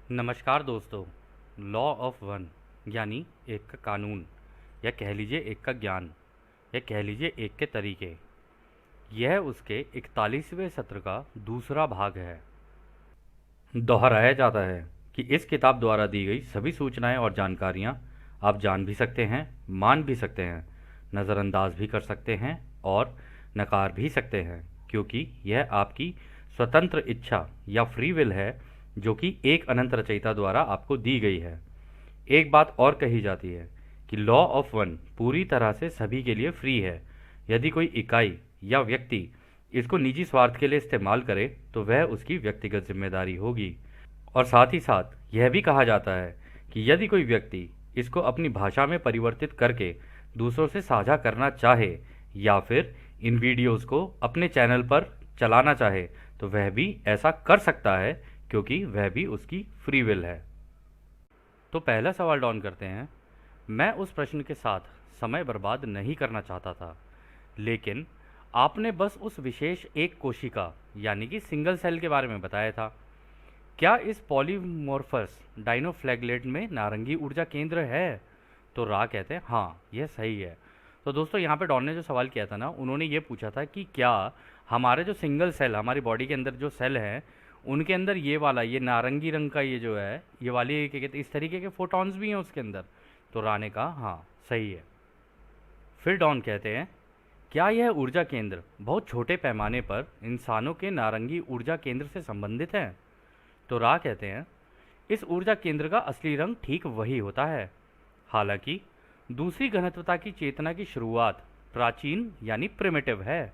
नमस्कार दोस्तों। Law of one यानी एक का कानून, या कह लीजिए एक का ज्ञान, या कह लीजिए एक के तरीके, यह उसके 41वें सत्र का दूसरा भाग है। दोहराया जाता है कि इस किताब द्वारा दी गई सभी सूचनाएं और जानकारियां आप जान भी सकते हैं, मान भी सकते हैं, नज़रअंदाज भी कर सकते हैं और नकार भी सकते हैं, क्योंकि यह आपकी स्वतंत्र इच्छा या फ्री विल है, जो कि एक अनंत रचयिता द्वारा आपको दी गई है। एक बात और कही जाती है कि लॉ ऑफ वन पूरी तरह से सभी के लिए फ्री है। यदि कोई इकाई या व्यक्ति इसको निजी स्वार्थ के लिए इस्तेमाल करे तो वह उसकी व्यक्तिगत जिम्मेदारी होगी। और साथ ही साथ यह भी कहा जाता है कि यदि कोई व्यक्ति इसको अपनी भाषा में परिवर्तित करके दूसरों से साझा करना चाहे या फिर इन वीडियोस को अपने चैनल पर चलाना चाहे तो वह भी ऐसा कर सकता है, क्योंकि वह भी उसकी फ्री विल है। तो पहला सवाल डॉन करते हैं। मैं उस प्रश्न के साथ समय बर्बाद नहीं करना चाहता था, लेकिन आपने बस उस विशेष एक कोशिका यानी कि सिंगल सेल के बारे में बताया था। क्या इस पॉलीमॉर्फस डाइनोफ्लैगलेट में नारंगी ऊर्जा केंद्र है? तो रा कहते हैं हाँ, यह सही है। तो दोस्तों, यहाँ पे डॉन ने जो सवाल किया था ना, उन्होंने ये पूछा था कि क्या हमारे जो सिंगल सेल, हमारी बॉडी के अंदर जो सेल हैं, उनके अंदर ये वाला, ये नारंगी रंग का, ये जो है, ये वाली क्या कहते हैं, इस तरीके के फोटॉन्स भी हैं उसके अंदर? तो रा ने कहा हाँ, सही है। फिर डॉन कहते हैं, क्या यह ऊर्जा केंद्र बहुत छोटे पैमाने पर इंसानों के नारंगी ऊर्जा केंद्र से संबंधित है? तो रा कहते हैं, इस ऊर्जा केंद्र का असली रंग ठीक वही होता है। हालांकि दूसरी घनत्वता की चेतना की शुरुआत प्राचीन यानी प्रिमिटिव है,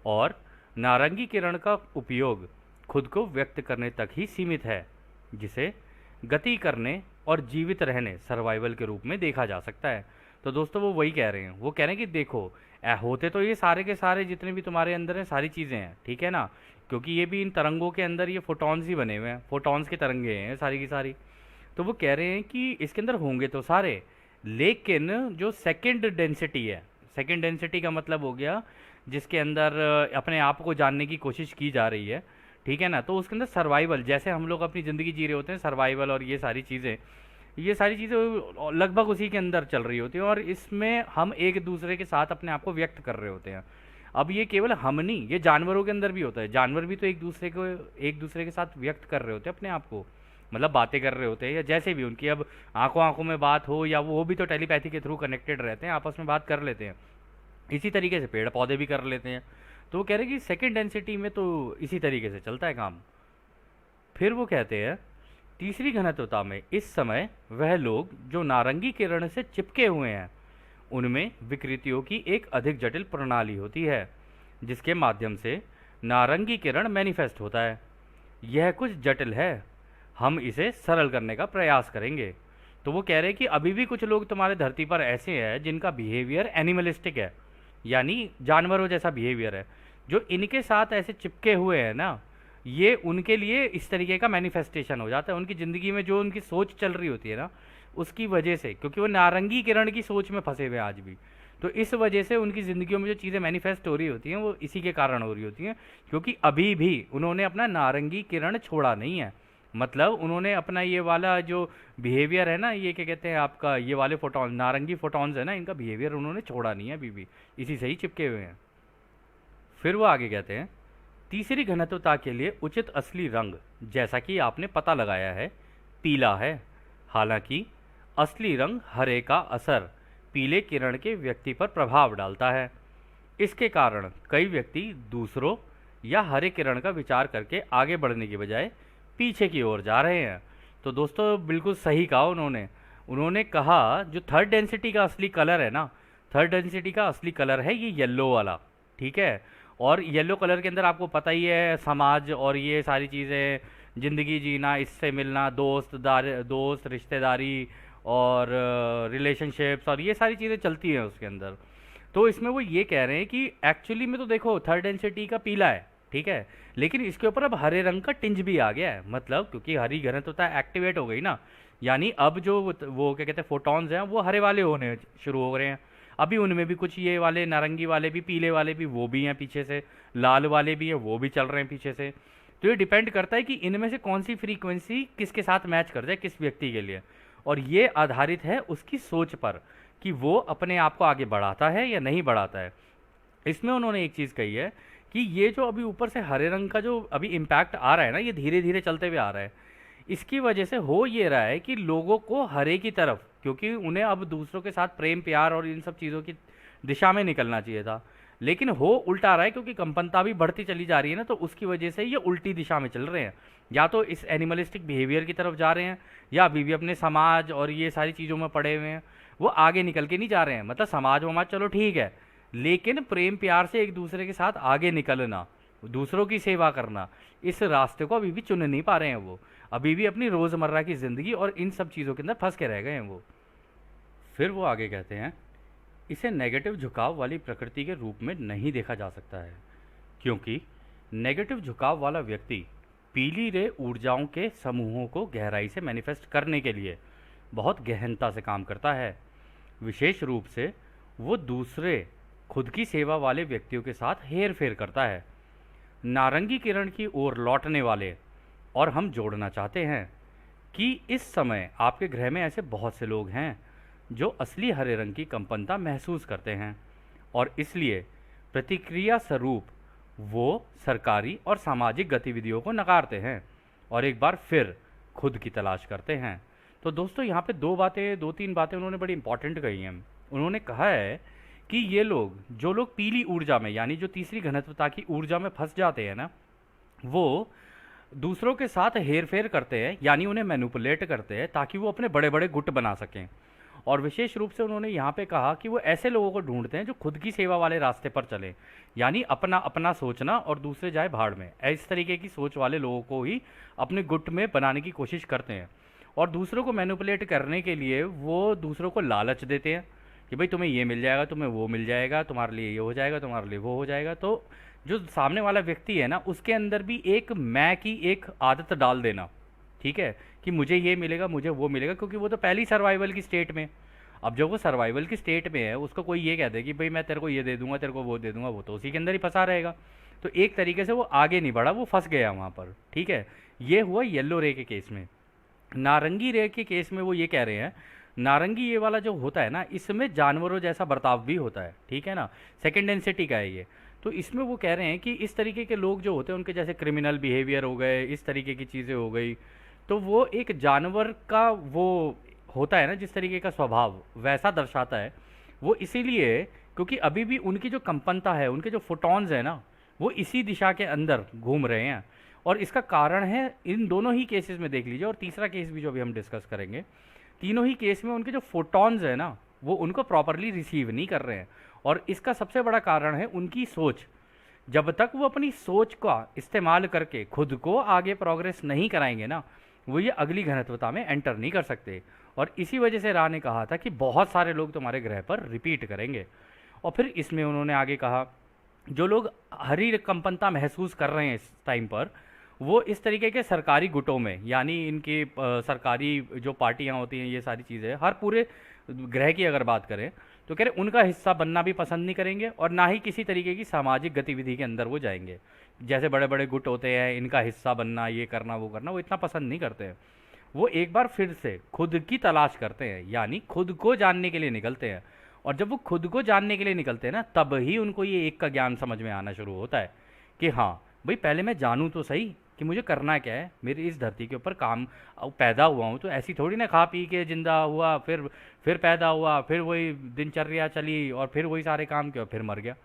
और नारंगी किरण का उपयोग खुद को व्यक्त करने तक ही सीमित है, जिसे गति करने और जीवित रहने, सर्वाइवल के रूप में देखा जा सकता है। तो दोस्तों, वो वही कह रहे हैं, वो कह रहे हैं कि देखो, होते तो ये सारे के सारे जितने भी तुम्हारे अंदर हैं, सारी चीज़ें हैं, ठीक है ना, क्योंकि ये भी इन तरंगों के अंदर ये फोटॉन्स ही बने हुए हैं, फोटॉन्स के तरंगे हैं सारी की सारी। तो वो कह रहे हैं कि इसके अंदर होंगे तो सारे, लेकिन जो सेकंड डेंसिटी है, सेकंड डेंसिटी का मतलब हो गया जिसके अंदर अपने आप को जानने की कोशिश की जा रही है, ठीक है ना, तो उसके अंदर सर्वाइवल, जैसे हम लोग अपनी ज़िंदगी जी रहे होते हैं, सर्वाइवल और ये सारी चीज़ें लगभग उसी के अंदर चल रही होती हैं, और इसमें हम एक दूसरे के साथ अपने आप को व्यक्त कर रहे होते हैं। अब ये केवल हम नहीं, ये जानवरों के अंदर भी होता है। जानवर भी तो एक दूसरे के साथ व्यक्त कर रहे होते हैं अपने आप को, मतलब बातें कर रहे होते हैं, या जैसे भी उनकी अब आंखों आंखों में बात हो, या वो भी तो टेलीपैथी के थ्रू कनेक्टेड रहते हैं, आपस में बात कर लेते हैं। इसी तरीके से पेड़ पौधे भी कर लेते हैं। तो वो कह रहे हैं कि सेकेंड डेंसिटी में तो इसी तरीके से चलता है काम। फिर वो कहते हैं, तीसरी घनत्वता में इस समय वह लोग जो नारंगी किरण से चिपके हुए हैं, उनमें विकृतियों की एक अधिक जटिल प्रणाली होती है, जिसके माध्यम से नारंगी किरण मैनिफेस्ट होता है। यह कुछ जटिल है, हम इसे सरल करने का प्रयास करेंगे। तो वो कह रहे हैं कि अभी भी कुछ लोग तुम्हारे धरती पर ऐसे हैं जिनका बिहेवियर एनिमलिस्टिक है, यानी जानवरों जैसा बिहेवियर है। जो इनके साथ ऐसे चिपके हुए हैं ना, ये उनके लिए इस तरीके का मैनिफेस्टेशन हो जाता है। उनकी ज़िंदगी में जो उनकी सोच चल रही होती है ना, उसकी वजह से, क्योंकि वो नारंगी किरण की सोच में फंसे हुए हैं आज भी, तो इस वजह से उनकी ज़िंदगियों में जो चीज़ें मैनिफेस्ट हो रही होती हैं वो इसी के कारण हो रही होती हैं, क्योंकि अभी भी उन्होंने अपना नारंगी किरण छोड़ा नहीं है। मतलब उन्होंने अपना ये वाला जो बिहेवियर है ना, ये क्या कहते हैं आपका, ये वाले फोटॉन, नारंगी फोटॉन्स है ना, इनका बिहेवियर उन्होंने छोड़ा नहीं है, अभी भी इसी से ही चिपके हुए हैं। फिर वो आगे कहते हैं, तीसरी घनत्वता के लिए उचित असली रंग, जैसा कि आपने पता लगाया है, पीला है। हालांकि असली रंग हरे का असर पीले किरण के व्यक्ति पर प्रभाव डालता है। इसके कारण कई व्यक्ति दूसरों या हरे किरण का विचार करके आगे बढ़ने की बजाय पीछे की ओर जा रहे हैं। तो दोस्तों, बिल्कुल सही कहा उन्होंने। उन्होंने कहा जो थर्ड डेंसिटी का असली कलर है ना, थर्ड डेंसिटी का असली कलर है ये येलो वाला, ठीक है। और येलो कलर के अंदर आपको पता ही है, समाज और ये सारी चीज़ें, ज़िंदगी जीना, इससे मिलना, दोस्त रिश्तेदारी और रिलेशनशिप्स और ये सारी चीज़ें चलती हैं उसके अंदर। तो इसमें वो ये कह रहे हैं कि एक्चुअली में तो देखो, थर्ड डेंसिटी का पीला है, ठीक है, लेकिन इसके ऊपर अब हरे रंग का टिंज भी आ गया है। मतलब क्योंकि हरी घनत्वता एक्टिवेट हो गई ना, यानी अब जो वो क्या कहते हैं फोटॉन्स हैं, वो हरे वाले होने शुरू हो रहे हैं। अभी उनमें भी कुछ ये वाले नारंगी वाले भी, पीले वाले भी, वो भी हैं पीछे से, लाल वाले भी हैं, वो भी चल रहे हैं पीछे से। तो ये डिपेंड करता है कि इनमें से कौन सी फ्रीक्वेंसी किसके साथ मैच कर जाए किस व्यक्ति के लिए, और ये आधारित है उसकी सोच पर कि वो अपने आप को आगे बढ़ाता है या नहीं बढ़ाता है। इसमें उन्होंने एक चीज़ कही है कि ये जो अभी ऊपर से हरे रंग का जो अभी इम्पैक्ट आ रहा है ना, ये धीरे धीरे चलते हुए आ रहा है। इसकी वजह से हो ये रहा है कि लोगों को हरे की तरफ, क्योंकि उन्हें अब दूसरों के साथ प्रेम प्यार और इन सब चीज़ों की दिशा में निकलना चाहिए था, लेकिन हो उल्टा रहा है क्योंकि कंपनता भी बढ़ती चली जा रही है ना, तो उसकी वजह से ये उल्टी दिशा में चल रहे हैं। या तो इस एनिमलिस्टिक बिहेवियर की तरफ जा रहे हैं, या अभी भी अपने समाज और ये सारी चीज़ों में पड़े हुए हैं, वो आगे निकल के नहीं जा रहे हैं। मतलब समाज वमाज चलो ठीक है, लेकिन प्रेम प्यार से एक दूसरे के साथ आगे निकलना, दूसरों की सेवा करना, इस रास्ते को अभी भी चुन नहीं पा रहे हैं। वो अभी भी अपनी रोज़मर्रा की ज़िंदगी और इन सब चीज़ों के अंदर फंस के रह गए हैं वो। फिर वो आगे कहते हैं, इसे नेगेटिव झुकाव वाली प्रकृति के रूप में नहीं देखा जा सकता है, क्योंकि नेगेटिव झुकाव वाला व्यक्ति पीली रे ऊर्जाओं के समूहों को गहराई से मैनिफेस्ट करने के लिए बहुत गहनता से काम करता है। विशेष रूप से वो दूसरे खुद की सेवा वाले व्यक्तियों के साथ हेर फेर करता है। नारंगी किरण की ओर लौटने वाले, और हम जोड़ना चाहते हैं कि इस समय आपके ग्रह में ऐसे बहुत से लोग हैं जो असली हरे रंग की कंपनता महसूस करते हैं, और इसलिए प्रतिक्रिया स्वरूप वो सरकारी और सामाजिक गतिविधियों को नकारते हैं और एक बार फिर खुद की तलाश करते हैं। तो दोस्तों यहाँ पे दो तीन बातें उन्होंने बड़ी इंपॉर्टेंट कही हैं। उन्होंने कहा है कि ये लोग, जो लोग पीली ऊर्जा में यानी जो तीसरी घनत्वता की ऊर्जा में फंस जाते हैं ना, वो दूसरों के साथ हेर फेर करते हैं, यानी उन्हें मैनिपुलेट करते हैं ताकि वो अपने बड़े बड़े गुट बना सकें। और विशेष रूप से उन्होंने यहाँ पे कहा कि वो ऐसे लोगों को ढूंढते हैं जो खुद की सेवा वाले रास्ते पर चलें, यानी अपना अपना सोचना और दूसरे जाए भाड़ में, इस तरीके की सोच वाले लोगों को ही अपने गुट में बनाने की कोशिश करते हैं। और दूसरों को मैनिपुलेट करने के लिए वो दूसरों को लालच देते हैं कि भाई तुम्हें ये मिल जाएगा, तुम्हें वो मिल जाएगा, तुम्हारे लिए ये हो जाएगा, तुम्हारे लिए वो हो जाएगा। तो जो सामने वाला व्यक्ति है ना, उसके अंदर भी एक मैं की एक आदत डाल देना, ठीक है, कि मुझे ये मिलेगा, मुझे वो मिलेगा, क्योंकि वो तो पहली सर्वाइवल की स्टेट में। अब जब वो सर्वाइवल की स्टेट में है, उसको कोई ये कह दे कि भाई मैं तेरे को ये दे दूंगा, तेरे को वो दे दूंगा, वो तो उसी के अंदर ही फंसा रहेगा। तो एक तरीके से वो आगे नहीं बढ़ा, वो फंस गया वहाँ पर, ठीक है। ये हुआ येलो रे के केस में। नारंगी रे के केस में वो ये कह रहे हैं, नारंगी ये वाला जो होता है ना, इसमें जानवरों जैसा बर्ताव भी होता है, ठीक है ना, सेकेंड डेंसिटी का है ये। तो इसमें वो कह रहे हैं कि इस तरीके के लोग जो होते हैं, उनके जैसे क्रिमिनल बिहेवियर हो गए, इस तरीके की चीज़ें हो गई, तो वो एक जानवर का वो होता है ना, जिस तरीके का स्वभाव वैसा दर्शाता है वो, इसीलिए क्योंकि अभी भी उनकी जो कंपनता है, उनके जो फोटॉन्स है ना, वो इसी दिशा के अंदर घूम रहे हैं। और इसका कारण है इन दोनों ही केसेस में देख लीजिए, और तीसरा केस भी जो अभी हम डिस्कस करेंगे, तीनों ही केस में उनके जो फोटॉन्स है ना, वो उनको प्रॉपरली रिसीव नहीं कर रहे हैं। और इसका सबसे बड़ा कारण है उनकी सोच। जब तक वो अपनी सोच का इस्तेमाल करके खुद को आगे प्रोग्रेस नहीं कराएंगे ना, वो ये अगली घनत्वता में एंटर नहीं कर सकते। और इसी वजह से राह ने कहा था कि बहुत सारे लोग तुम्हारे ग्रह पर रिपीट करेंगे। और फिर इसमें उन्होंने आगे कहा, जो लोग हरी कंपनता महसूस कर रहे हैं इस टाइम पर, वो इस तरीके के सरकारी गुटों में, यानी इनकी सरकारी जो पार्टियां होती हैं, ये सारी चीज़ें हर पूरे ग्रह की अगर बात करें तो कह रहे उनका हिस्सा बनना भी पसंद नहीं करेंगे, और ना ही किसी तरीके की सामाजिक गतिविधि के अंदर वो जाएंगे। जैसे बड़े बड़े गुट होते हैं, इनका हिस्सा बनना, ये करना वो करना, वो इतना पसंद नहीं करते हैं। वो एक बार फिर से खुद की तलाश करते हैं, यानी खुद को जानने के लिए निकलते हैं। और जब वो खुद को जानने के लिए निकलते हैं ना, तब ही उनको ये एक का ज्ञान समझ में आना शुरू होता है कि हाँ भाई, पहले मैं जानूँ तो सही कि मुझे करना क्या है। मेरी इस धरती के ऊपर काम पैदा हुआ हूँ, तो ऐसी थोड़ी ना खा पी के जिंदा हुआ, फिर पैदा हुआ, फिर वही दिनचर्या चली, और फिर वही सारे काम किए और फिर मर गया,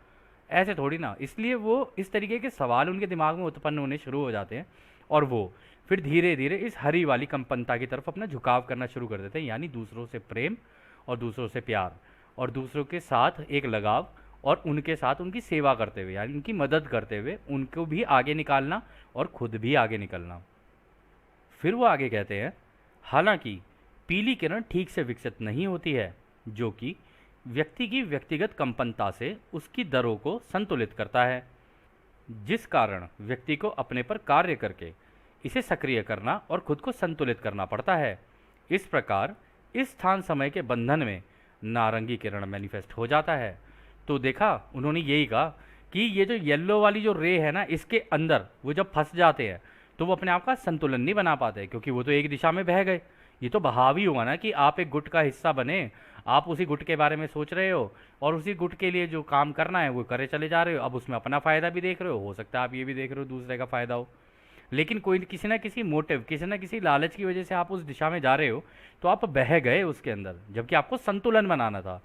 ऐसे थोड़ी ना। इसलिए वो इस तरीके के सवाल उनके दिमाग में उत्पन्न होने शुरू हो जाते हैं, और वो फिर धीरे धीरे इस हरी वाली कंपनता की तरफ अपना झुकाव करना शुरू कर देते हैं, यानी दूसरों से प्रेम और दूसरों से प्यार और दूसरों के साथ एक लगाव, और उनके साथ उनकी सेवा करते हुए, यानी उनकी मदद करते हुए उनको भी आगे निकालना और खुद भी आगे निकलना। फिर वो आगे कहते हैं, हालांकि पीली किरण ठीक से विकसित नहीं होती है, जो कि व्यक्ति की व्यक्तिगत कंपनता से उसकी दरों को संतुलित करता है, जिस कारण व्यक्ति को अपने पर कार्य करके इसे सक्रिय करना और खुद को संतुलित करना पड़ता है। इस प्रकार इस स्थान समय के बंधन में नारंगी किरण मैनिफेस्ट हो जाता है। तो देखा, उन्होंने यही कहा कि ये जो येलो वाली जो रे है ना, इसके अंदर वो जब फंस जाते हैं तो वो अपने आप का संतुलन नहीं बना पाते, क्योंकि वो तो एक दिशा में बह गए। ये तो बहाव ही हुआ ना कि आप एक गुट का हिस्सा बने, आप उसी गुट के बारे में सोच रहे हो और उसी गुट के लिए जो काम करना है वो करे चले जा रहे हो। अब उसमें अपना फ़ायदा भी देख रहे हो सकता है आप ये भी देख रहे हो दूसरे का फ़ायदा हो। लेकिन कोई किसी ना किसी मोटिव, किसी ना किसी लालच की वजह से आप उस दिशा में जा रहे हो, तो आप बह गए उसके अंदर, जबकि आपको संतुलन बनाना था।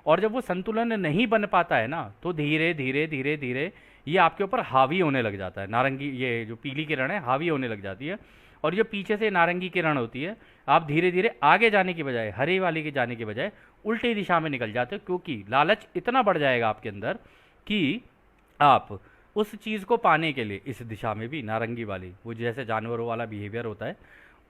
और जब वो संतुलन नहीं बन पाता है ना, तो धीरे धीरे धीरे धीरे ये आपके ऊपर हावी होने लग जाता है। नारंगी, ये जो पीली किरण है हावी होने लग जाती है, और जो पीछे से नारंगी किरण होती है, आप धीरे धीरे आगे जाने की बजाय, हरे वाले के जाने के बजाय उल्टी दिशा में निकल जाते हो, क्योंकि लालच इतना बढ़ जाएगा आपके अंदर कि आप उस चीज़ को पाने के लिए इस दिशा में भी, नारंगी वाली वो जैसे जानवरों वाला बिहेवियर होता है,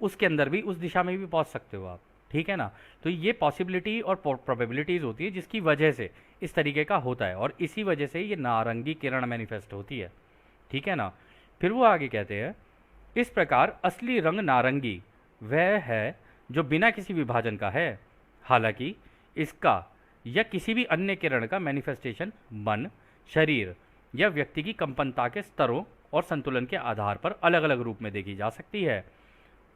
उसके अंदर भी उस दिशा में भी पहुंच सकते हो आप। ठीक है ना। तो ये पॉसिबिलिटी और प्रोबेबिलिटीज़ होती है जिसकी वजह से इस तरीके का होता है, और इसी वजह से ये नारंगी किरण मैनिफेस्ट होती है। ठीक है ना। फिर वो आगे कहते हैं, इस प्रकार असली रंग नारंगी वह है जो बिना किसी विभाजन का है, हालांकि इसका या किसी भी अन्य किरण का मैनिफेस्टेशन मन, शरीर या व्यक्ति की कंपनता के स्तरों और संतुलन के आधार पर अलग अलग रूप में देखी जा सकती है,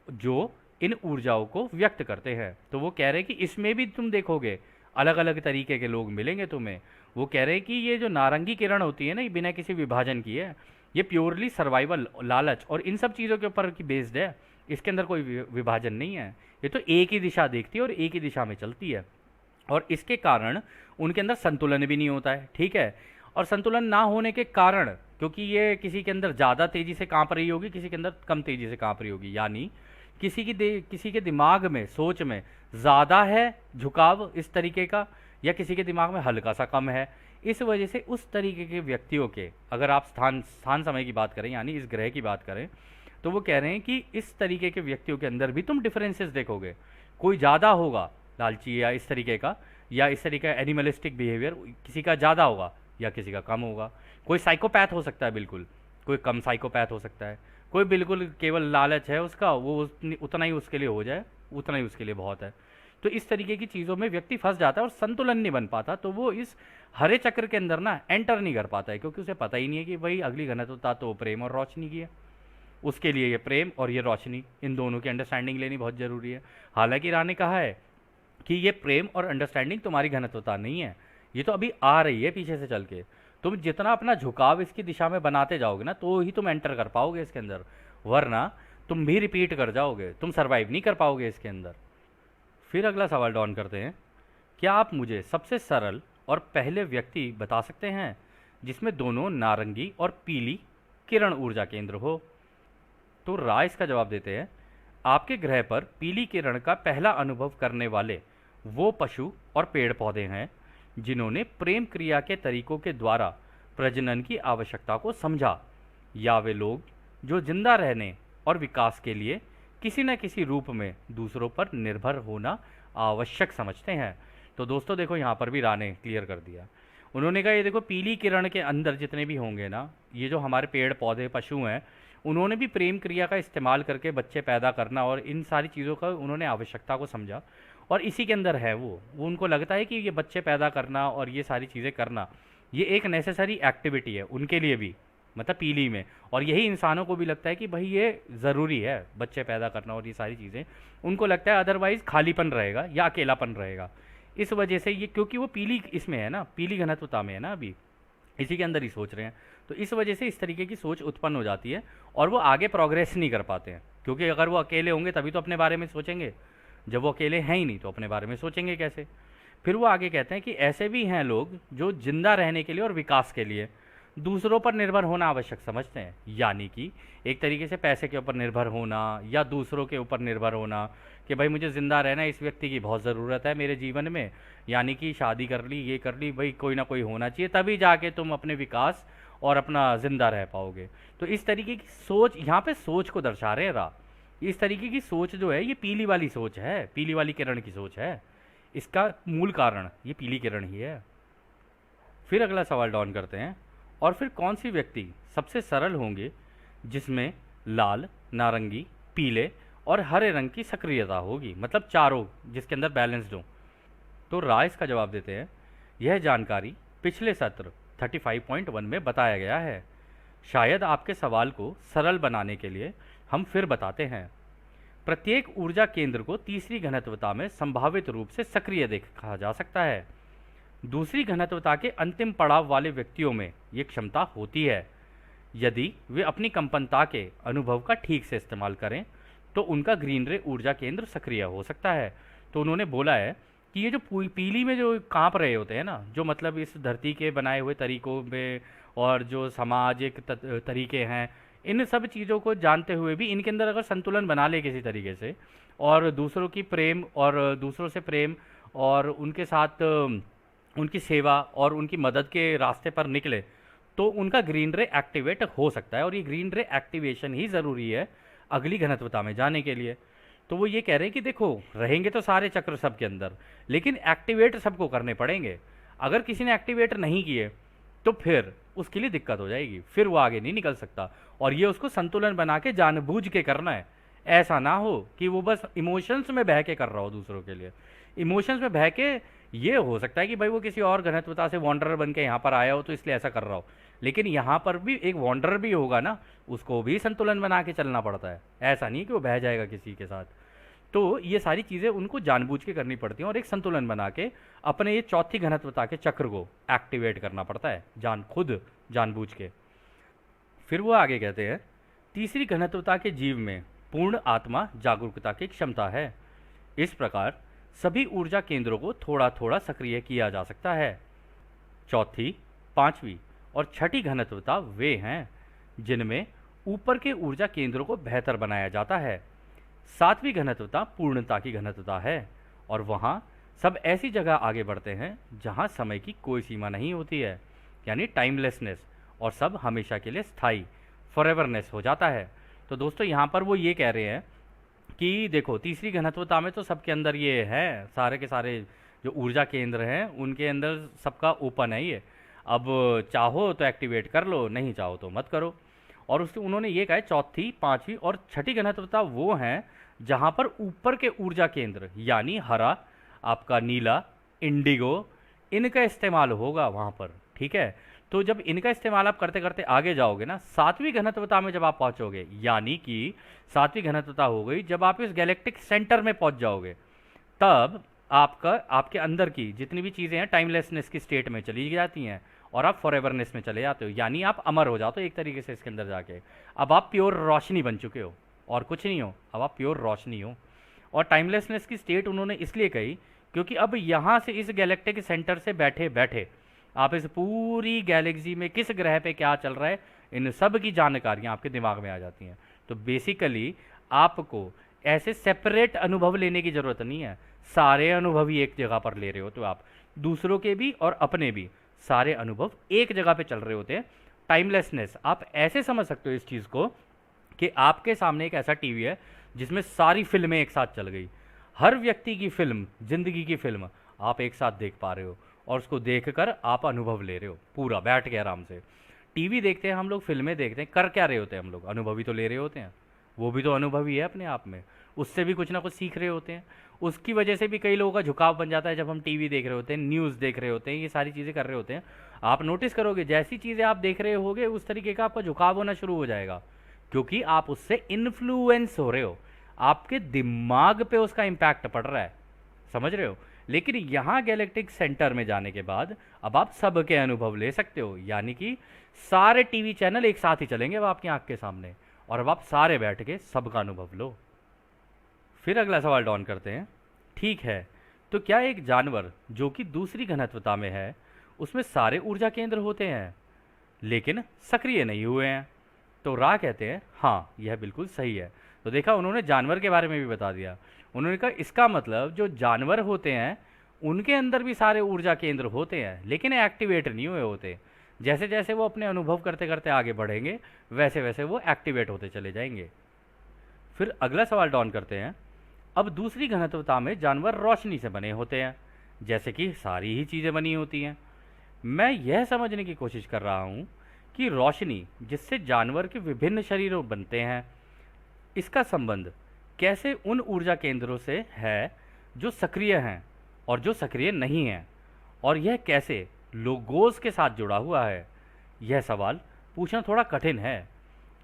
जो इन ऊर्जाओं को व्यक्त करते हैं। तो वो कह रहे हैं कि इसमें भी तुम देखोगे अलग अलग तरीके के लोग मिलेंगे तुम्हें। वो कह रहे हैं कि ये जो नारंगी किरण होती है ना, ये बिना किसी विभाजन की है, ये प्योरली सर्वाइवल, लालच और इन सब चीज़ों के ऊपर की बेस्ड है। इसके अंदर कोई विभाजन नहीं है, ये तो एक ही दिशा देखती है और एक ही दिशा में चलती है, और इसके कारण उनके अंदर संतुलन भी नहीं होता है। ठीक है। और संतुलन ना होने के कारण, क्योंकि ये किसी के अंदर ज़्यादा तेज़ी से कांप रही होगी, किसी के अंदर कम तेज़ी से कांप रही होगी, यानी किसी के दिमाग में, सोच में ज़्यादा है झुकाव इस तरीके का, या किसी के दिमाग में हल्का सा कम है। इस वजह से उस तरीके के व्यक्तियों के, अगर आप स्थान स्थान समय की बात करें, यानी इस ग्रह की बात करें, तो वो कह रहे हैं कि इस तरीके के व्यक्तियों के अंदर भी तुम डिफरेंसेस देखोगे। कोई ज़्यादा होगा लालची या इस तरीके का, या इस तरीके का एनिमलिस्टिक बिहेवियर किसी का ज़्यादा होगा या किसी का कम होगा। कोई साइकोपैथ हो सकता है बिल्कुल, कोई कम साइकोपैथ हो सकता है, कोई बिल्कुल केवल लालच है उसका, वो उतना ही उसके लिए हो जाए, उतना ही उसके लिए बहुत है। तो इस तरीके की चीज़ों में व्यक्ति फंस जाता है और संतुलन नहीं बन पाता, तो वो इस हरे चक्र के अंदर ना एंटर नहीं कर पाता है, क्योंकि उसे पता ही नहीं है कि भाई अगली घनत्वता तो प्रेम और रोशनी की है। उसके लिए ये प्रेम और ये रोशनी, इन दोनों की अंडरस्टैंडिंग लेनी बहुत ज़रूरी है। हालांकि रानी कहा है कि ये प्रेम और अंडरस्टैंडिंग तुम्हारी घनत्वता नहीं है, ये तो अभी आ रही है पीछे से चल के। तुम जितना अपना झुकाव इसकी दिशा में बनाते जाओगे ना, तो ही तुम एंटर कर पाओगे इसके अंदर, वरना तुम भी रिपीट कर जाओगे, तुम सरवाइव नहीं कर पाओगे इसके अंदर। फिर अगला सवाल डाउन करते हैं, क्या आप मुझे सबसे सरल और पहले व्यक्ति बता सकते हैं जिसमें दोनों नारंगी और पीली किरण ऊर्जा केंद्र हो? तो राय इसका जवाब देते हैं, आपके ग्रह पर पीली किरण का पहला अनुभव करने वाले वो पशु और पेड़ पौधे हैं जिन्होंने प्रेम क्रिया के तरीकों के द्वारा प्रजनन की आवश्यकता को समझा, या वे लोग जो जिंदा रहने और विकास के लिए किसी न किसी रूप में दूसरों पर निर्भर होना आवश्यक समझते हैं। तो दोस्तों देखो, यहाँ पर भी राय ने क्लियर कर दिया। उन्होंने कहा ये देखो, पीली किरण के अंदर जितने भी होंगे ना, ये जो हमारे पेड़ पौधे पशु हैं, उन्होंने भी प्रेम क्रिया का इस्तेमाल करके बच्चे पैदा करना और इन सारी चीज़ों का उन्होंने आवश्यकता को समझा, और इसी के अंदर है वो उनको लगता है कि ये बच्चे पैदा करना और ये सारी चीज़ें करना, ये एक नेसेसरी एक्टिविटी है उनके लिए भी, मतलब पीली में। और यही इंसानों को भी लगता है कि भाई ये ज़रूरी है बच्चे पैदा करना और ये सारी चीज़ें, उनको लगता है अदरवाइज़ खालीपन रहेगा या अकेलापन रहेगा। इस वजह से ये, क्योंकि वो पीली इसमें है ना, पीली घनत्वता में है ना, अभी इसी के अंदर ही सोच रहे हैं, तो इस वजह से इस तरीके की सोच उत्पन्न हो जाती है और वो आगे प्रोग्रेस नहीं कर पाते हैं। क्योंकि अगर वो अकेले होंगे तभी तो अपने बारे में सोचेंगे, जब वो अकेले हैं ही नहीं तो अपने बारे में सोचेंगे कैसे। फिर वो आगे कहते हैं कि ऐसे भी हैं लोग जो जिंदा रहने के लिए और विकास के लिए दूसरों पर निर्भर होना आवश्यक समझते हैं, यानी कि एक तरीके से पैसे के ऊपर निर्भर होना या दूसरों के ऊपर निर्भर होना कि भाई मुझे ज़िंदा रहना, इस व्यक्ति की बहुत ज़रूरत है मेरे जीवन में, यानी कि शादी कर ली, ये कर ली, भाई कोई ना कोई होना चाहिए, तभी जाके तुम अपने विकास और अपना ज़िंदा रह पाओगे। तो इस तरीके की सोच, यहाँ पे सोच को दर्शा रहे हैं रा। इस तरीके की सोच जो है ये पीली वाली सोच है, पीली वाली किरण की सोच है, इसका मूल कारण ये पीली किरण ही है। फिर अगला सवाल डाउन करते हैं, और फिर कौन सी व्यक्ति सबसे सरल होंगे जिसमें लाल, नारंगी, पीले और हरे रंग की सक्रियता होगी, मतलब चारों जिसके अंदर बैलेंस्ड हो? तो राय इसका जवाब देते हैं, यह जानकारी पिछले सत्र 35.1 में बताया गया है। शायद आपके सवाल को सरल बनाने के लिए हम फिर बताते हैं। प्रत्येक ऊर्जा केंद्र को तीसरी घनत्वता में संभावित रूप से सक्रिय देखा जा सकता है। दूसरी घनत्वता के अंतिम पड़ाव वाले व्यक्तियों में ये क्षमता होती है। यदि वे अपनी कंपनता के अनुभव का ठीक से इस्तेमाल करें तो उनका ग्रीन रे ऊर्जा केंद्र सक्रिय हो सकता है। तो उन्होंने बोला है कि ये जो पीली में जो कांप रहे होते हैं ना, जो मतलब इस धरती के बनाए हुए तरीकों में और जो सामाजिक तरीके हैं, इन सब चीज़ों को जानते हुए भी इनके अंदर अगर संतुलन बना ले किसी तरीके से, और दूसरों की प्रेम और दूसरों से प्रेम और उनके साथ उनकी सेवा और उनकी मदद के रास्ते पर निकले, तो उनका ग्रीन रे एक्टिवेट हो सकता है। और ये ग्रीन रे एक्टिवेशन ही ज़रूरी है अगली घनत्वता में जाने के लिए। तो वो ये कह रहे हैं कि देखो, रहेंगे तो सारे चक्र सबके अंदर, लेकिन एक्टिवेट सबको करने पड़ेंगे। अगर किसी ने एक्टिवेट नहीं किए तो फिर उसके लिए दिक्कत हो जाएगी, फिर वो आगे नहीं निकल सकता। और ये उसको संतुलन बना के जानबूझ के करना है। ऐसा ना हो कि वो बस इमोशंस में बह के कर रहा हो दूसरों के लिए। इमोशंस में बह के ये हो सकता है कि भाई वो किसी और घनत्वता से वॉन्डरर बन के यहाँ पर आया हो तो इसलिए ऐसा कर रहा हो, लेकिन यहाँ पर भी एक वॉन्डरर भी होगा ना, उसको भी संतुलन बना के चलना पड़ता है। ऐसा नहीं कि वो बह जाएगा किसी के साथ। तो ये सारी चीज़ें उनको जानबूझ के करनी पड़ती हैं और एक संतुलन बना के अपने ये चौथी घनत्वता के चक्र को एक्टिवेट करना पड़ता है, जानबूझ के। फिर वो आगे कहते हैं, तीसरी घनत्वता के जीव में पूर्ण आत्मा जागरूकता की क्षमता है। इस प्रकार सभी ऊर्जा केंद्रों को थोड़ा थोड़ा सक्रिय किया जा सकता है। चौथी, पांचवी और छठी घनत्वता वे हैं जिनमें ऊपर के ऊर्जा केंद्रों को बेहतर बनाया जाता है। सातवीं घनत्वता पूर्णता की घनत्वता है और वहाँ सब ऐसी जगह आगे बढ़ते हैं जहाँ समय की कोई सीमा नहीं होती है, यानी टाइमलेसनेस, और सब हमेशा के लिए स्थायी, फॉरएवरनेस हो जाता है। तो दोस्तों यहाँ पर वो ये कह रहे हैं कि देखो, तीसरी घनत्वता में तो सबके अंदर ये है, सारे के सारे जो ऊर्जा केंद्र हैं उनके अंदर सबका ओपन है ये। अब चाहो तो एक्टिवेट कर लो, नहीं चाहो तो मत करो। और उसके उन्होंने ये कहा है, चौथी, पांचवी और छठी घनत्वता वो हैं जहाँ पर ऊपर के ऊर्जा केंद्र यानी हरा, आपका नीला, इंडिगो, इनका इस्तेमाल होगा वहाँ पर। ठीक है, तो जब इनका इस्तेमाल आप करते करते आगे जाओगे ना, सातवीं घनत्वता में जब आप पहुँचोगे, यानी कि सातवीं घनत्वता हो गई जब आप इस गैलेक्टिक सेंटर में पहुँच जाओगे, तब आपके अंदर की जितनी भी चीज़ें हैं टाइमलेसनेस की स्टेट में चली जाती हैं और आप फॉरएवरनेस में चले जाते हो, यानी आप अमर हो जाते हो एक तरीके से इसके अंदर जाके। अब आप प्योर रोशनी बन चुके हो और कुछ नहीं हो, अब आप प्योर रोशनी हो। और टाइमलेसनेस की स्टेट उन्होंने इसलिए कही क्योंकि अब यहाँ से इस गैलेक्टिक सेंटर से बैठे बैठे आप इस पूरी गैलेक्सी में किस ग्रह पे क्या चल रहा है, इन सब की जानकारियाँ आपके दिमाग में आ जाती हैं। तो बेसिकली आपको ऐसे सेपरेट अनुभव लेने की ज़रूरत नहीं है, सारे अनुभव ही एक जगह पर ले रहे हो, तो आप दूसरों के भी और अपने भी सारे अनुभव एक जगह पे चल रहे होते हैं। टाइमलेसनेस आप ऐसे समझ सकते हो इस चीज़ को कि आपके सामने एक ऐसा टीवी है जिसमें सारी फिल्में एक साथ चल गई, हर व्यक्ति की फिल्म, जिंदगी की फिल्म आप एक साथ देख पा रहे हो और उसको देखकर आप अनुभव ले रहे हो पूरा बैठ के आराम से। टीवी देखते हैं हम लोग, फिल्में देखते हैं, कर क्या रहे होते हैं हम लोग? अनुभवी तो ले रहे होते हैं, वो भी तो अनुभवी है अपने आप में, उससे भी कुछ ना कुछ सीख रहे होते हैं। उसकी वजह से भी कई लोगों का झुकाव बन जाता है जब हम टीवी देख रहे होते हैं, न्यूज़ देख रहे होते हैं, ये सारी चीज़ें कर रहे होते हैं। आप नोटिस करोगे जैसी चीज़ें आप देख रहे होगे उस तरीके का आपका झुकाव होना शुरू हो जाएगा, क्योंकि आप उससे इन्फ्लुएंस हो रहे हो, आपके दिमाग पे उसका इम्पैक्ट पड़ रहा है, समझ रहे हो। लेकिन यहाँ गैलेक्टिक सेंटर में जाने के बाद अब आप सबके अनुभव ले सकते हो, यानी कि सारे टीवी चैनल एक साथ ही चलेंगे अब आपकी आंख के सामने और अब आप सारे बैठ के सबका अनुभव लो। फिर अगला सवाल डॉन करते हैं, ठीक है, तो क्या एक जानवर जो कि दूसरी घनत्वता में है उसमें सारे ऊर्जा केंद्र होते हैं लेकिन सक्रिय नहीं हुए हैं? तो रा कहते हैं हाँ, यह बिल्कुल सही है। तो देखा, उन्होंने जानवर के बारे में भी बता दिया। उन्होंने कहा इसका मतलब जो जानवर होते हैं उनके अंदर भी सारे ऊर्जा केंद्र होते हैं लेकिन एक्टिवेट नहीं हुए होते। जैसे जैसे वो अपने अनुभव करते करते आगे बढ़ेंगे वैसे वैसे वो एक्टिवेट होते चले जाएंगे। फिर अगला सवाल डॉन करते हैं, अब दूसरी घनत्वता में जानवर रोशनी से बने होते हैं जैसे कि सारी ही चीज़ें बनी होती हैं। मैं यह समझने की कोशिश कर रहा हूँ कि रोशनी जिससे जानवर के विभिन्न शरीरों बनते हैं, इसका संबंध कैसे उन ऊर्जा केंद्रों से है जो सक्रिय हैं और जो सक्रिय नहीं हैं, और यह कैसे लोगोस के साथ जुड़ा हुआ है? यह सवाल पूछना थोड़ा कठिन है।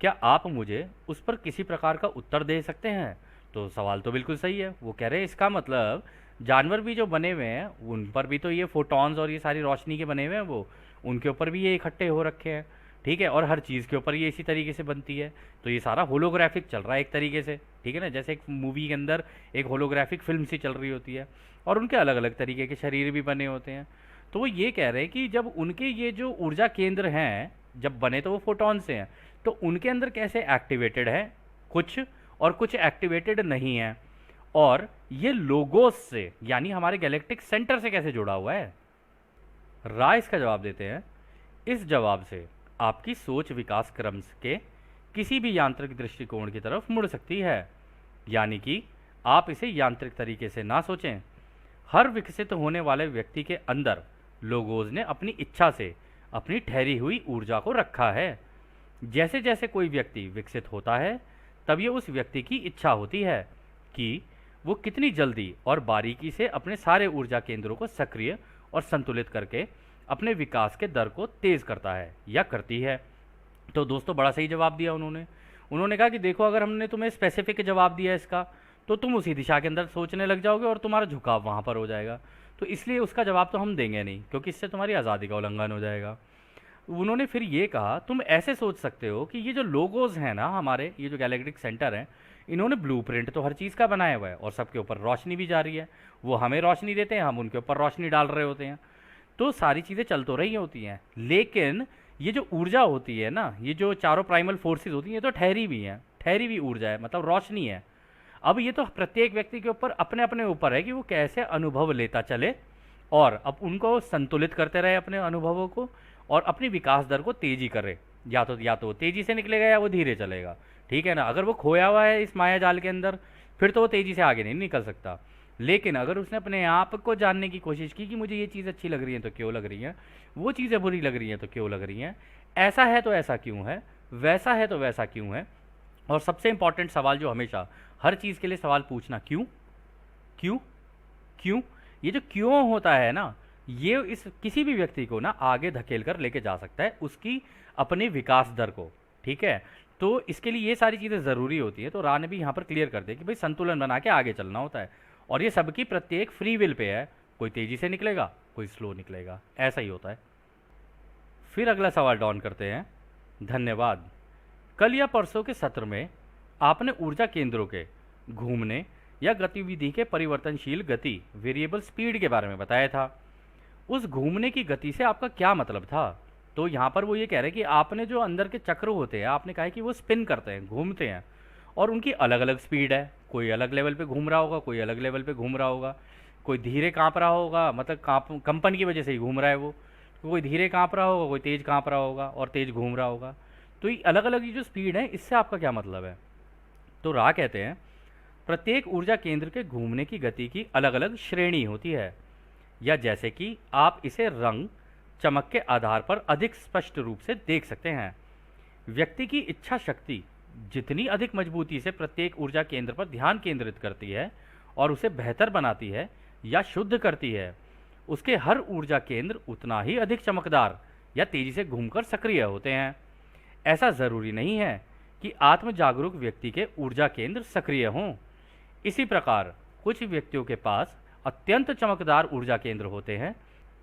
क्या आप मुझे उस पर किसी प्रकार का उत्तर दे सकते हैं? तो सवाल तो बिल्कुल सही है। वो कह रहे हैं इसका मतलब जानवर भी जो बने हुए हैं उन पर भी तो ये फोटॉन्स और ये सारी रोशनी के बने हुए हैं, वो उनके ऊपर भी ये इकट्ठे हो रखे हैं। ठीक है, और हर चीज़ के ऊपर ये इसी तरीके से बनती है। तो ये सारा होलोग्राफिक चल रहा है एक तरीके से। ठीक है ना, जैसे एक मूवी के अंदर एक होलोग्राफिक फिल्म सी चल रही होती है और उनके अलग अलग तरीके के शरीर भी बने होते हैं। तो वो ये कह रहे हैं कि जब उनके ये जो ऊर्जा केंद्र हैं जब बने तो वो फोटॉन से हैं, तो उनके अंदर कैसे एक्टिवेटेड है कुछ, और कुछ एक्टिवेटेड नहीं है, और ये लोगोस से यानी हमारे गैलेक्टिक सेंटर से कैसे जुड़ा हुआ है? रा इसका जवाब देते हैं, इस जवाब से आपकी सोच विकास क्रम के किसी भी यांत्रिक दृष्टिकोण की तरफ मुड़ सकती है। यानी कि आप इसे यांत्रिक तरीके से ना सोचें। हर विकसित होने वाले व्यक्ति के अंदर लोगोस ने अपनी इच्छा से अपनी ठहरी हुई ऊर्जा को रखा है। जैसे जैसे कोई व्यक्ति विकसित होता है तब ये उस व्यक्ति की इच्छा होती है कि वो कितनी जल्दी और बारीकी से अपने सारे ऊर्जा केंद्रों को सक्रिय और संतुलित करके अपने विकास के दर को तेज करता है या करती है। तो दोस्तों बड़ा सही जवाब दिया उन्होंने। उन्होंने कहा कि देखो, अगर हमने तुम्हें स्पेसिफिक जवाब दिया इसका तो तुम उसी दिशा के अंदर सोचने लग जाओगे और तुम्हारा झुकाव वहाँ पर हो जाएगा। तो इसलिए उसका जवाब तो हम देंगे नहीं, क्योंकि इससे तुम्हारी आज़ादी का उल्लंघन हो जाएगा। उन्होंने फिर ये कहा, तुम ऐसे सोच सकते हो कि ये जो लोगोज हैं ना, हमारे ये जो गैलेक्टिक सेंटर हैं, इन्होंने ब्लूप्रिंट तो हर चीज़ का बनाया हुआ है और सबके ऊपर रोशनी भी जा रही है। वो हमें रोशनी देते हैं, हम उनके ऊपर रोशनी डाल रहे होते हैं। तो सारी चीज़ें चल तो रही होती हैं, लेकिन ये जो ऊर्जा होती है ना, ये जो चारों प्राइमल फोर्सेस होती हैं, ये तो ठहरी हुई हैं, ठहरी हुई ऊर्जा है, मतलब रोशनी है। अब ये तो प्रत्येक व्यक्ति के ऊपर अपने अपने ऊपर है कि वो कैसे अनुभव लेता चले और अब उनको संतुलित करते रहे अपने अनुभवों को, और अपनी विकास दर को तेजी करे। या तो तेजी से निकलेगा या वो धीरे चलेगा। ठीक है ना, अगर वो खोया हुआ है इस माया जाल के अंदर फिर तो वो तेजी से आगे नहीं निकल सकता। लेकिन अगर उसने अपने आप को जानने की कोशिश की कि मुझे ये चीज़ अच्छी लग रही है तो क्यों लग रही है, वो चीज़ें बुरी लग रही हैं तो क्यों लग रही हैं, ऐसा है तो ऐसा क्यों है, वैसा है तो वैसा क्यों है, और सबसे इंपॉर्टेंट सवाल जो हमेशा हर चीज़ के लिए सवाल पूछना, क्यों क्यों क्यों। ये जो क्यों होता है ना, ये इस किसी भी व्यक्ति को ना आगे धकेल कर लेके जा सकता है उसकी अपने विकास दर को। ठीक है, तो इसके लिए ये सारी चीज़ें ज़रूरी होती है। तो रा ने भी यहाँ पर क्लियर कर दिया कि भाई संतुलन बना के आगे चलना होता है, और ये सबकी प्रत्येक फ्री विल पे है। कोई तेज़ी से निकलेगा, कोई स्लो निकलेगा, ऐसा ही होता है। फिर अगला सवाल डॉन करते हैं। धन्यवाद। कल या परसों के सत्र में आपने ऊर्जा केंद्रों के घूमने या गतिविधि के परिवर्तनशील गति वेरिएबल स्पीड के बारे में बताया था। उस घूमने की गति से आपका क्या मतलब था? तो यहाँ पर वो ये कह रहे हैं कि आपने जो अंदर के चक्र होते हैं, आपने कहा है कि वो स्पिन करते हैं, घूमते हैं, और उनकी अलग अलग स्पीड है। कोई अलग लेवल पे घूम रहा होगा, कोई अलग लेवल पे घूम रहा होगा, कोई धीरे काँप रहा होगा, मतलब कंपन की वजह से ही घूम रहा है वो, कोई धीरे काँप रहा होगा, कोई तेज़ काँप रहा होगा और तेज़ घूम रहा होगा। तो ये अलग अलग ये जो स्पीड है, इससे आपका क्या मतलब है? तो रा कहते हैं, प्रत्येक ऊर्जा केंद्र के घूमने की गति की अलग अलग श्रेणी होती है, या जैसे कि आप इसे रंग चमक के आधार पर अधिक स्पष्ट रूप से देख सकते हैं। व्यक्ति की इच्छा शक्ति जितनी अधिक मजबूती से प्रत्येक ऊर्जा केंद्र पर ध्यान केंद्रित करती है और उसे बेहतर बनाती है या शुद्ध करती है, उसके हर ऊर्जा केंद्र उतना ही अधिक चमकदार या तेजी से घूमकर सक्रिय होते हैं। ऐसा जरूरी नहीं है कि आत्म जागरूक व्यक्ति के ऊर्जा केंद्र सक्रिय हों। इसी प्रकार कुछ व्यक्तियों के पास अत्यंत चमकदार ऊर्जा केंद्र होते हैं,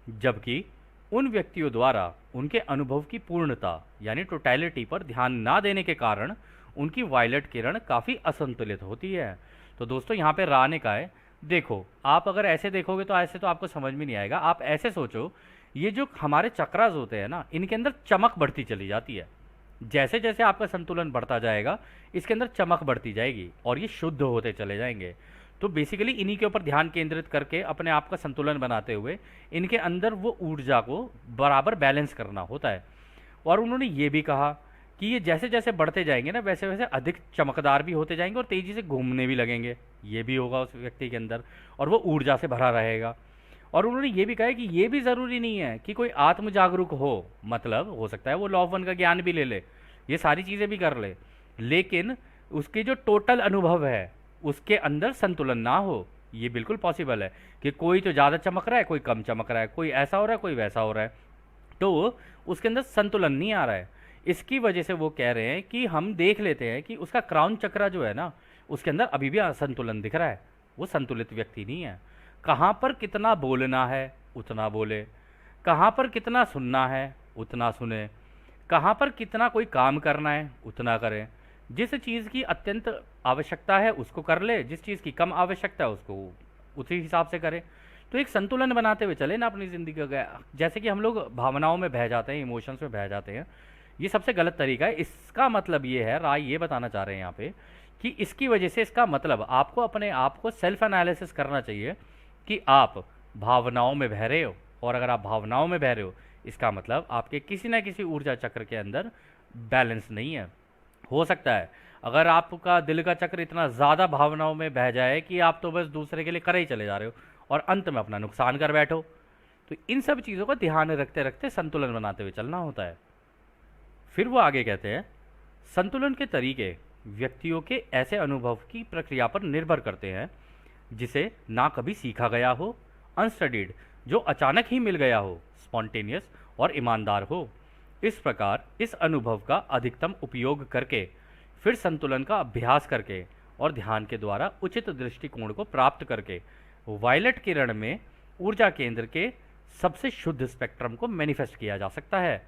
जबकि उन व्यक्तियों द्वारा उनके अनुभव की पूर्णता यानी टोटैलिटी पर ध्यान ना देने के कारण उनकी वायलेट किरण काफ़ी असंतुलित होती है। तो दोस्तों यहाँ पे रा ने कहा है, देखो आप अगर ऐसे देखोगे तो ऐसे तो आपको समझ में नहीं आएगा। आप ऐसे सोचो, ये जो हमारे चक्रास होते हैं ना, इनके अंदर चमक बढ़ती चली जाती है। जैसे जैसे आपका संतुलन बढ़ता जाएगा, इसके अंदर चमक बढ़ती जाएगी और ये शुद्ध होते चले जाएंगे। तो बेसिकली इन्हीं के ऊपर ध्यान केंद्रित करके अपने आप का संतुलन बनाते हुए इनके अंदर वो ऊर्जा को बराबर बैलेंस करना होता है। और उन्होंने ये भी कहा कि ये जैसे जैसे बढ़ते जाएंगे ना, वैसे वैसे अधिक चमकदार भी होते जाएंगे और तेज़ी से घूमने भी लगेंगे। ये भी होगा उस व्यक्ति के अंदर और वो ऊर्जा से भरा रहेगा। और उन्होंने ये भी कहा है कि ये भी ज़रूरी नहीं है कि कोई आत्म जागरूक हो, मतलब हो सकता है वो लॉ ऑफ वन का ज्ञान भी ले ले, ये सारी चीज़ें भी कर ले, लेकिन उसके जो टोटल अनुभव है उसके अंदर संतुलन ना हो। ये बिल्कुल पॉसिबल है कि कोई तो ज़्यादा चमक रहा है, कोई कम चमक रहा है, कोई ऐसा हो रहा है, कोई वैसा हो रहा है, तो उसके अंदर संतुलन नहीं आ रहा है। इसकी वजह से वो कह रहे हैं कि हम देख लेते हैं कि उसका क्राउन चक्रा जो है ना, उसके अंदर अभी भी असंतुलन दिख रहा है, वो संतुलित व्यक्ति नहीं है। कहाँ पर कितना बोलना है उतना बोले, कहाँ पर कितना सुनना है उतना सुने, कहाँ पर कितना कोई काम करना है उतना करें, जिस चीज़ की अत्यंत आवश्यकता है उसको कर ले, जिस चीज़ की कम आवश्यकता है उसको उसी हिसाब से करे। तो एक संतुलन बनाते हुए चले ना अपनी ज़िंदगी का। जैसे कि हम लोग भावनाओं में बह जाते हैं, इमोशंस में बह जाते हैं, ये सबसे गलत तरीका है। इसका मतलब ये है, राय ये बताना चाह रहे हैं यहाँ पे कि इसकी वजह से, इसका मतलब आपको अपने आप को सेल्फ एनालिसिस करना चाहिए कि आप भावनाओं में बह रहे हो, और अगर आप भावनाओं में बह रहे हो इसका मतलब आपके किसी न किसी ऊर्जा चक्र के अंदर बैलेंस नहीं है। हो सकता है अगर आपका दिल का चक्र इतना ज़्यादा भावनाओं में बह जाए कि आप तो बस दूसरे के लिए करे ही चले जा रहे हो और अंत में अपना नुकसान कर बैठो। तो इन सब चीज़ों का ध्यान रखते रखते संतुलन बनाते हुए चलना होता है। फिर वो आगे कहते हैं, संतुलन के तरीके व्यक्तियों के ऐसे अनुभव की प्रक्रिया पर निर्भर करते हैं जिसे ना कभी सीखा गया हो, अनस्टडीड, जो अचानक ही मिल गया हो, स्पॉन्टेनियस और ईमानदार हो। इस प्रकार इस अनुभव का अधिकतम उपयोग करके, फिर संतुलन का अभ्यास करके और ध्यान के द्वारा उचित दृष्टिकोण को प्राप्त करके वायलेट किरण में ऊर्जा केंद्र के सबसे शुद्ध स्पेक्ट्रम को मैनिफेस्ट किया जा सकता है।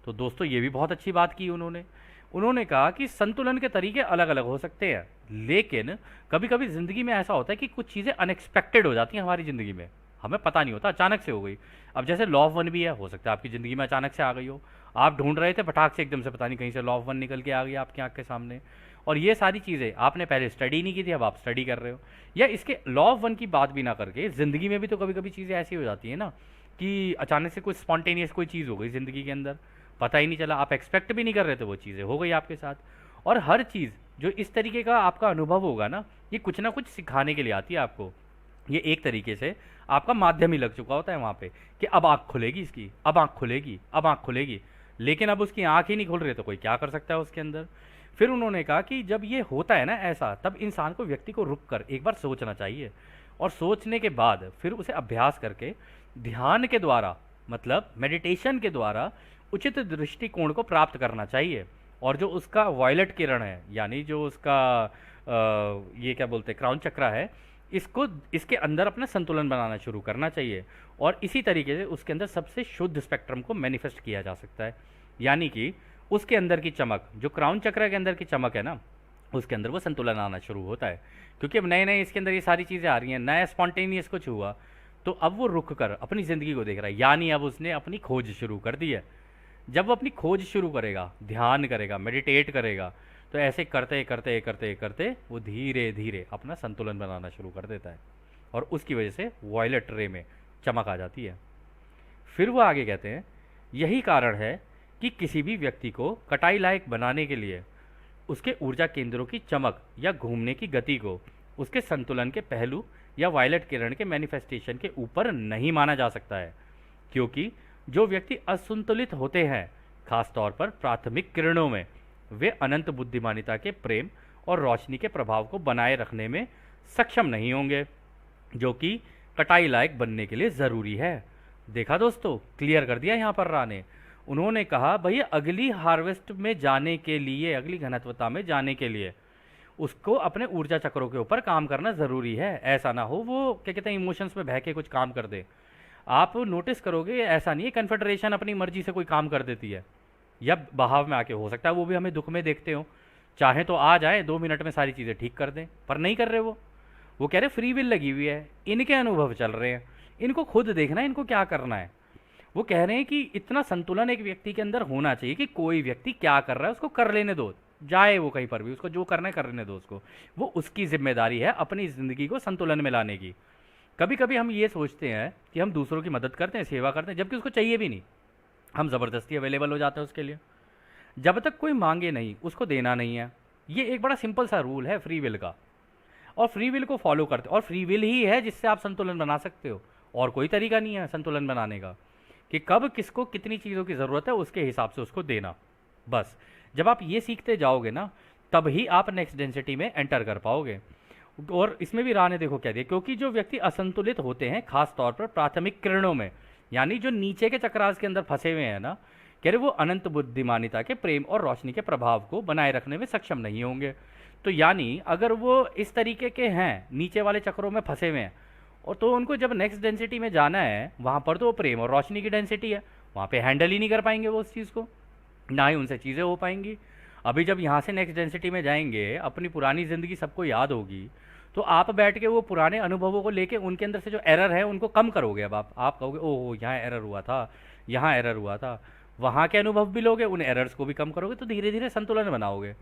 तो दोस्तों ये भी बहुत अच्छी बात की उन्होंने कहा कि संतुलन के तरीके अलग अलग हो सकते हैं, लेकिन कभी कभी ज़िंदगी में ऐसा होता है कि कुछ चीज़ें अनएक्सपेक्टेड हो जाती हैं हमारी ज़िंदगी में, हमें पता नहीं होता, अचानक से हो गई। अब जैसे लॉ ऑफ वन भी है, हो सकता है आपकी ज़िंदगी में अचानक से आ गई हो, आप ढूंढ रहे थे, फटाक से एकदम से पता नहीं कहीं से लॉ ऑफ वन निकल के आ गई आपकी आंख के सामने। और ये सारी चीज़ें आपने पहले स्टडी नहीं की थी, अब आप स्टडी कर रहे हो। या इसके लॉ ऑफ वन की बात भी ना करके ज़िंदगी में भी तो कभी कभी चीज़ें ऐसी हो जाती है ना कि अचानक से कुछ स्पॉन्टेनियस कोई चीज़ हो गई ज़िंदगी के अंदर, पता ही नहीं चला, आप एक्सपेक्ट भी नहीं कर रहे थे, वो चीज़ें हो गई आपके साथ। और हर चीज़ जो इस तरीके का आपका अनुभव होगा ना, ये कुछ ना कुछ सिखाने के लिए आती है आपको। ये एक तरीके से आपका माध्यम ही लग चुका होता है वहाँ पे कि अब आँख खुलेगी इसकी, अब आँख खुलेगी, अब आँख खुलेगी, लेकिन अब उसकी आँख ही नहीं खुल रही तो कोई क्या कर सकता है उसके अंदर। फिर उन्होंने कहा कि जब ये होता है ना ऐसा, तब इंसान को, व्यक्ति को रुक कर एक बार सोचना चाहिए, और सोचने के बाद फिर उसे अभ्यास करके ध्यान के द्वारा, मतलब मेडिटेशन के द्वारा उचित दृष्टिकोण को प्राप्त करना चाहिए। और जो उसका वायलेट किरण है, यानी जो उसका ये क्या बोलते हैं, क्राउन चक्रा है, इसको, इसके अंदर अपना संतुलन बनाना शुरू करना चाहिए, और इसी तरीके से उसके अंदर सबसे शुद्ध स्पेक्ट्रम को मैनिफेस्ट किया जा सकता है। यानी कि उसके अंदर की चमक, जो क्राउन चक्र के अंदर की चमक है ना, उसके अंदर वो संतुलन आना शुरू होता है। क्योंकि अब नए नए इसके अंदर ये सारी चीज़ें आ रही हैं, नया स्पॉन्टेनियस कुछ हुआ, तो अब वो रुक कर अपनी ज़िंदगी को देख रहा है, यानी अब उसने अपनी खोज शुरू कर दी है। जब वो अपनी खोज शुरू करेगा, ध्यान करेगा, मेडिटेट करेगा, तो ऐसे करते करते करते करते वो धीरे धीरे अपना संतुलन बनाना शुरू कर देता है, और उसकी वजह से वॉयलेट रे में चमक आ जाती है। फिर वो आगे कहते हैं, यही कारण है कि किसी भी व्यक्ति को कटाई लायक बनाने के लिए उसके ऊर्जा केंद्रों की चमक या घूमने की गति को उसके संतुलन के पहलू या वायलेट किरण के मैनिफेस्टेशन के ऊपर नहीं माना जा सकता है। क्योंकि जो व्यक्ति असंतुलित होते हैं, खासतौर पर प्राथमिक किरणों में, वे अनंत बुद्धिमानिता के प्रेम और रोशनी के प्रभाव को बनाए रखने में सक्षम नहीं होंगे, जो कि कटाई लायक बनने के लिए ज़रूरी है। देखा दोस्तों, क्लियर कर दिया यहाँ पर रा ने। उन्होंने कहा भैया, अगली हार्वेस्ट में जाने के लिए, अगली घनत्वता में जाने के लिए उसको अपने ऊर्जा चक्रों के ऊपर काम करना ज़रूरी है। ऐसा ना हो वो क्या कहते हैं, इमोशंस में बह के कुछ काम कर दे। आप नोटिस करोगे ऐसा नहीं है कन्फेडरेशन अपनी मर्जी से कोई काम कर देती है, या बहाव में आके, हो सकता है वो भी हमें दुख में देखते हो, चाहे तो आ जाए 2 मिनट में सारी चीज़ें ठीक कर दें, पर नहीं कर रहे वो कह रहे फ्री विल लगी हुई है, इनके अनुभव चल रहे हैं, इनको खुद देखना है इनको क्या करना है। वो कह रहे हैं कि इतना संतुलन एक व्यक्ति के अंदर होना चाहिए कि कोई व्यक्ति क्या कर रहा है उसको कर लेने दो, जाए वो कहीं पर भी, उसको जो करना है कर लेने दो उसको, वो उसकी जिम्मेदारी है अपनी ज़िंदगी को संतुलन में लाने की। कभी कभी हम ये सोचते हैं कि हम दूसरों की मदद करते हैं, सेवा करते हैं, जबकि उसको चाहिए भी नहीं, हम ज़बरदस्ती अवेलेबल हो जाते हैं उसके लिए। जब तक कोई मांगे नहीं उसको देना नहीं है। ये एक बड़ा सिंपल सा रूल है फ्री विल का, और फ्री विल को फॉलो करते, और फ्री विल ही है जिससे आप संतुलन बना सकते हो, और कोई तरीका नहीं है संतुलन बनाने का कि कब किसको कितनी चीज़ों की ज़रूरत है उसके हिसाब से उसको देना। बस जब आप ये सीखते जाओगे ना, तब ही आप नेक्स्ट डेंसिटी में एंटर कर पाओगे। और इसमें भी राह ने देखो क्या दिया, क्योंकि जो व्यक्ति असंतुलित होते हैं खास तौर पर प्राथमिक किरणों में, यानी जो नीचे के चक्रास के अंदर फंसे हुए हैं ना, कह रहे वो अनंत बुद्धिमानिता के प्रेम और रोशनी के प्रभाव को बनाए रखने में सक्षम नहीं होंगे। तो यानी अगर वो इस तरीके के हैं, नीचे वाले चक्रों में फंसे हुए हैं, और तो उनको जब नेक्स्ट डेंसिटी में जाना है, वहाँ पर तो वो प्रेम और रोशनी की डेंसिटी है, वहाँ पे हैंडल ही नहीं कर पाएंगे वो उस चीज़ को, ना ही उनसे चीज़ें हो पाएंगी। अभी जब यहाँ से नेक्स्ट डेंसिटी में जाएंगे, अपनी पुरानी ज़िंदगी सबको याद होगी, तो आप बैठ के वो पुराने अनुभवों को लेके उनके अंदर से जो एरर है उनको कम करोगे। अब आप कहोगे ओह यहाँ एरर हुआ था, यहाँ एरर हुआ था, वहाँ के अनुभव भी लोगे, उन एरर्स को भी कम करोगे, तो धीरे धीरे संतुलन बनाओगे।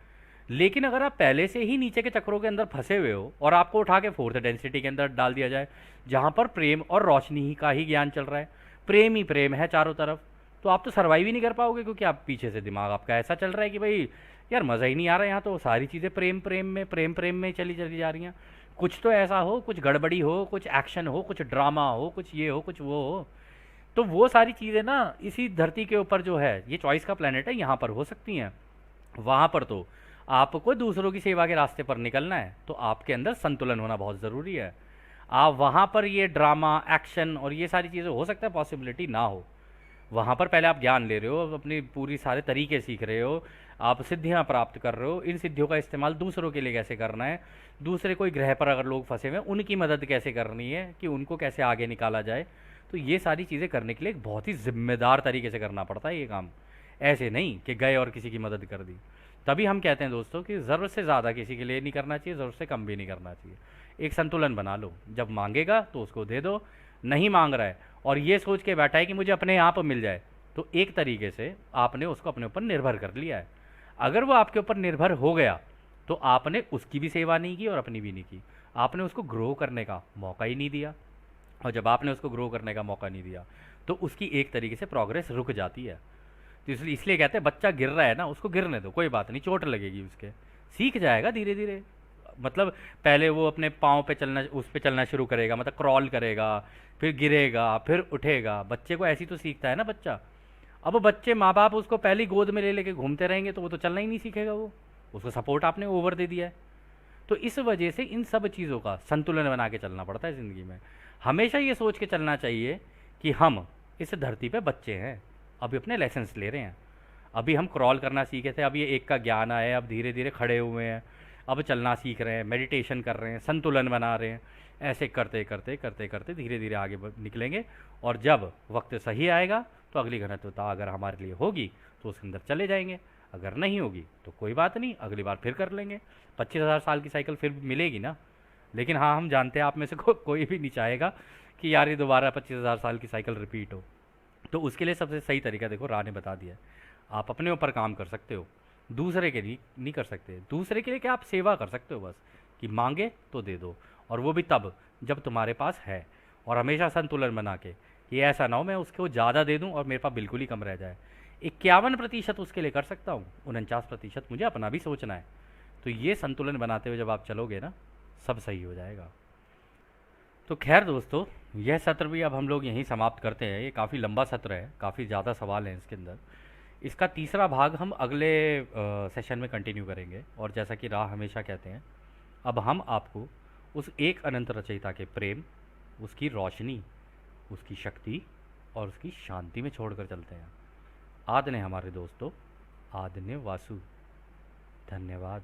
लेकिन अगर आप पहले से ही नीचे के चक्रों के अंदर फंसे हुए हो और आपको उठा के फोर्थ डेंसिटी के अंदर डाल दिया जाए, जहाँ पर प्रेम और रोशनी ही का ही ज्ञान चल रहा है, प्रेम ही प्रेम है चारों तरफ, तो आप तो सर्वाइव ही नहीं कर पाओगे, क्योंकि आप पीछे से दिमाग आपका ऐसा चल रहा है कि भाई यार मज़ा ही नहीं आ रहा है, यहाँ तो सारी चीज़ें प्रेम प्रेम में प्रेम प्रेम में चली चली जा रही हैं। कुछ तो ऐसा हो, कुछ गड़बड़ी हो, कुछ एक्शन हो, कुछ ड्रामा हो, कुछ ये हो, कुछ वो हो। तो वो सारी चीज़ें ना इसी धरती के ऊपर जो है, ये चॉइस का प्लेनेट है, यहाँ पर हो सकती हैं। वहाँ पर तो आपको दूसरों की सेवा के रास्ते पर निकलना है, तो आपके अंदर संतुलन होना बहुत ज़रूरी है। आप वहाँ पर ये ड्रामा एक्शन और ये सारी चीज़ें हो सकता है पॉसिबिलिटी ना हो। वहाँ पर पहले आप ज्ञान ले रहे हो, अपनी पूरी सारे तरीके सीख रहे हो, आप सिद्धियाँ प्राप्त कर रहे हो, इन सिद्धियों का इस्तेमाल दूसरों के लिए कैसे करना है, दूसरे कोई ग्रह पर अगर लोग फंसे हुए हैं उनकी मदद कैसे करनी है, कि उनको कैसे आगे निकाला जाए। तो ये सारी चीज़ें करने के लिए एक बहुत ही जिम्मेदार तरीके से करना पड़ता है ये काम। ऐसे नहीं कि गए और किसी की मदद कर दी। तभी हम कहते हैं दोस्तों कि ज़रूरत से ज़्यादा किसी के लिए नहीं करना चाहिए, ज़रूरत से कम भी नहीं करना चाहिए। एक संतुलन बना लो, जब मांगेगा तो उसको दे दो, नहीं मांग रहा है और ये सोच के बैठा है कि मुझे अपने आप मिल जाए, तो एक तरीके से आपने उसको अपने ऊपर निर्भर कर लिया है। अगर वो आपके ऊपर निर्भर हो गया, तो आपने उसकी भी सेवा नहीं की और अपनी भी नहीं की, आपने उसको ग्रो करने का मौका ही नहीं दिया। और जब आपने उसको ग्रो करने का मौका नहीं दिया, तो उसकी एक तरीके से प्रोग्रेस रुक जाती है। तो इसलिए कहते हैं बच्चा गिर रहा है ना, उसको गिरने दो, कोई बात नहीं, चोट लगेगी उसके, सीख जाएगा धीरे धीरे। मतलब पहले वो अपने पाँव पे चलना, उस पे चलना शुरू करेगा, मतलब क्रॉल करेगा, फिर गिरेगा, फिर उठेगा। बच्चे को ऐसी तो सीखता है ना बच्चा। अब बच्चे माँ बाप उसको पहली गोद में ले लेके घूमते रहेंगे तो वो तो चलना ही नहीं सीखेगा, वो उसको सपोर्ट आपने ओवर दे दिया है। तो इस वजह से इन सब चीज़ों का संतुलन बना के चलना पड़ता है ज़िंदगी में। हमेशा ये सोच के चलना चाहिए कि हम इस धरती पे बच्चे हैं, अभी अपने लेसन्स ले रहे हैं, अभी हम क्रॉल करना सीखे थे, अब ये एक का ज्ञान आया है, अब धीरे धीरे खड़े हुए हैं, अब चलना सीख रहे हैं, मेडिटेशन कर रहे हैं, संतुलन बना रहे हैं। ऐसे करते करते करते करते धीरे धीरे आगे निकलेंगे, और जब वक्त सही आएगा तो अगली घनत्वता अगर हमारे लिए होगी तो उसके अंदर चले जाएंगे, अगर नहीं होगी तो कोई बात नहीं, अगली बार फिर कर लेंगे। 25,000 साल की साइकिल फिर मिलेगी ना। लेकिन हाँ, हम जानते हैं आप में से कोई भी नहीं चाहेगा कि यार ये दोबारा 25,000 साल की साइकिल रिपीट हो। तो उसके लिए सबसे सही तरीका देखो राह ने बता दिया है। आप अपने ऊपर काम कर सकते हो, दूसरे के लिए नहीं कर सकते। दूसरे के लिए क्या, आप सेवा कर सकते हो बस, कि मांगे तो दे दो, और वो भी तब जब तुम्हारे पास है। और हमेशा संतुलन बना के, कि ऐसा ना हो मैं उसको ज़्यादा दे दूँ और मेरे पास बिल्कुल ही कम रह जाए। 51% उसके लिए कर सकता हूँ, 49% मुझे अपना भी सोचना है। तो ये संतुलन बनाते हुए जब आप चलोगे ना, सब सही हो जाएगा। तो खैर दोस्तों, यह सत्र भी अब हम लोग यहीं समाप्त करते हैं। ये काफ़ी लंबा सत्र है, काफ़ी ज़्यादा सवाल हैं इसके अंदर। इसका तीसरा भाग हम अगले सेशन में कंटिन्यू करेंगे। और जैसा कि राह हमेशा कहते हैं, अब हम आपको उस एक अनंत रचयिता के प्रेम, उसकी रोशनी, उसकी शक्ति और उसकी शांति में छोड़कर चलते हैं। आदने हमारे दोस्तों, आदने वासु। धन्यवाद।